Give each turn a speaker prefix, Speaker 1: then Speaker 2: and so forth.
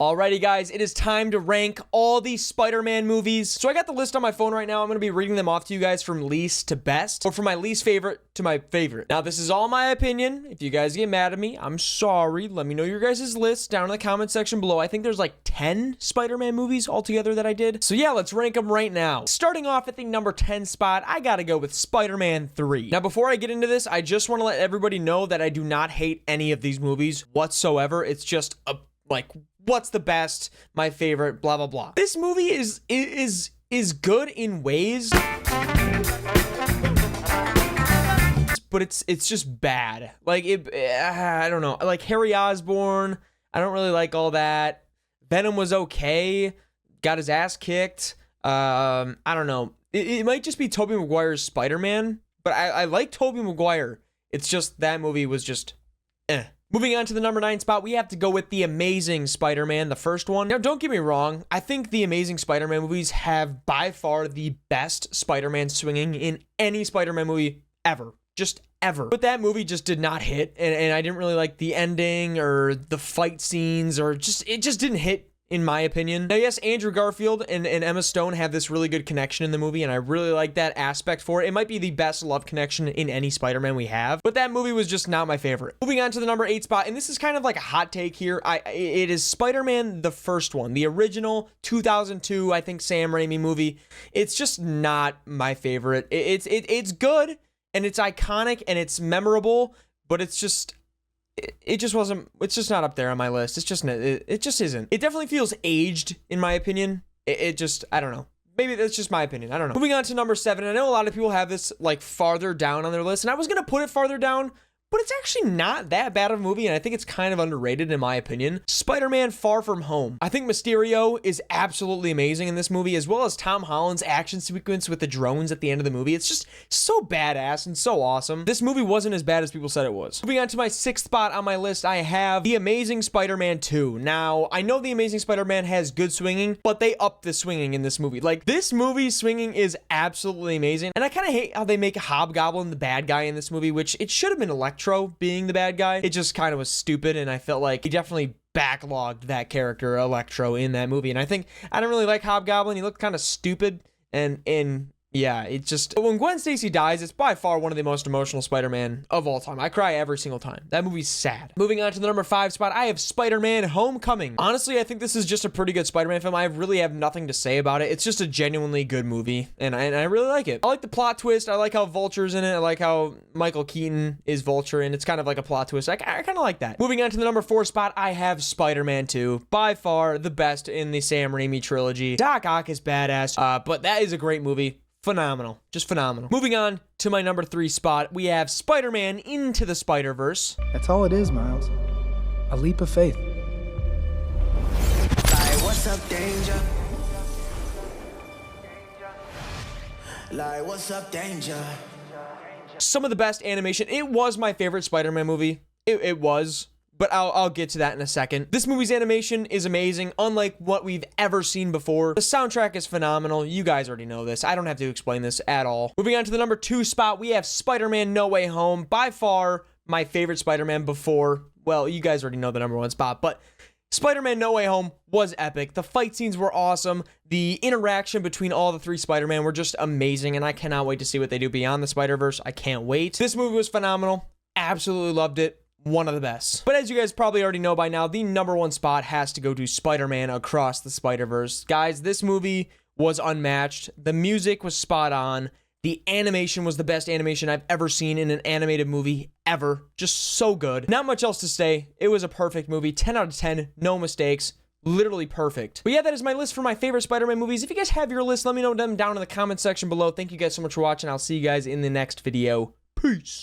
Speaker 1: Alrighty guys, it is time to rank all these Spider-Man movies. So I got the list on my phone right now. I'm going to be reading them off to you guys from least to best, or from my least favorite to my favorite. Now this is all my opinion. If you guys get mad at me, I'm sorry. Let me know your guys' list down in the comment section below. I think there's like 10 Spider-Man movies altogether that I did. So yeah, let's rank them right now. Starting off at the number 10 spot, I gotta go with Spider-Man 3. Now before I get into this, I just want to let everybody know that I do not hate any of these movies whatsoever. It's just a what's the best, my favorite, blah blah blah. This movie is good in ways, but it's just bad. Like I don't know. Like Harry Osborn, I don't really like all that. Venom was okay, got his ass kicked. I don't know. It might just be Tobey Maguire's Spider-Man, but I like Tobey Maguire. It's just that movie was just eh. Moving on to the number 9 spot, we have to go with The Amazing Spider-Man, the first one. Now, don't get me wrong. I think the Amazing Spider-Man movies have by far the best Spider-Man swinging in any Spider-Man movie ever. Just ever. But that movie just did not hit, and I didn't really like the ending or the fight scenes, or it just didn't hit, in my opinion. Now, yes, Andrew Garfield and Emma Stone have this really good connection in the movie, and I really like that aspect for it. It might be the best love connection in any Spider-Man we have, but that movie was just not my favorite. Moving on to the number 8 spot, and this is kind of like a hot take here. It is Spider-Man, the first one, the original 2002, I think, Sam Raimi movie. It's just not my favorite. It's good, and it's iconic, and it's memorable, but it's just not up there on my list. It just isn't. It definitely feels aged, in my opinion. I don't know. Maybe that's just my opinion. I don't know. Moving on to number 7. I know a lot of people have this like farther down on their list, and I was going to put it farther down, but it's actually not that bad of a movie, and I think it's kind of underrated in my opinion. Spider-Man Far From Home. I think Mysterio is absolutely amazing in this movie, as well as Tom Holland's action sequence with the drones at the end of the movie. It's just so badass and so awesome. This movie wasn't as bad as people said it was. Moving on to my 6th spot on my list, I have The Amazing Spider-Man 2. Now, I know The Amazing Spider-Man has good swinging, but they upped the swinging in this movie. Like, this movie's swinging is absolutely amazing, and I kind of hate how they make Hobgoblin the bad guy in this movie, which it should have been Electro being the bad guy. It just kind of was stupid, and I felt like he definitely backlogged that character Electro in that movie, and I don't really like Hobgoblin. He looked kind of stupid, and yeah, it just, when Gwen Stacy dies, it's by far one of the most emotional Spider-Man of all time. I cry every single time. That movie's sad. Moving on to the number 5 spot, I have Spider-Man Homecoming. Honestly, I think this is just a pretty good Spider-Man film. I really have nothing to say about it. It's just a genuinely good movie, and I really like it. I like the plot twist. I like how Vulture's in it. I like how Michael Keaton is Vulture, and it's kind of like a plot twist. I kind of like that. Moving on to the number 4 spot, I have Spider-Man 2. By far the best in the Sam Raimi trilogy. Doc Ock is badass, but that is a great movie. Phenomenal. Just phenomenal. Moving on to my number 3 spot, we have Spider-Man Into the Spider-Verse.
Speaker 2: That's all it is, Miles. A leap of faith.
Speaker 3: Like, what's up, danger? Like, what's up, danger?
Speaker 1: Some of the best animation. It was my favorite Spider-Man movie. It was. But I'll get to that in a second. This movie's animation is amazing, unlike what we've ever seen before. The soundtrack is phenomenal. You guys already know this. I don't have to explain this at all. Moving on to the number 2 spot, we have Spider-Man No Way Home. By far, my favorite Spider-Man before. Well, you guys already know the number 1 spot, but Spider-Man No Way Home was epic. The fight scenes were awesome. The interaction between all the 3 Spider-Man were just amazing, and I cannot wait to see what they do beyond the Spider-Verse. I can't wait. This movie was phenomenal. Absolutely loved it. One of the best. But as you guys probably already know by now, the number 1 spot has to go to Spider-Man Across the Spider-Verse. Guys, this movie was unmatched. The music was spot on. The animation was the best animation I've ever seen in an animated movie ever. Just so good. Not much else to say. It was a perfect movie. 10 out of 10. No mistakes. Literally perfect. But yeah, that is my list for my favorite Spider-Man movies. If you guys have your list, let me know them down in the comment section below. Thank you guys so much for watching. I'll see you guys in the next video. Peace.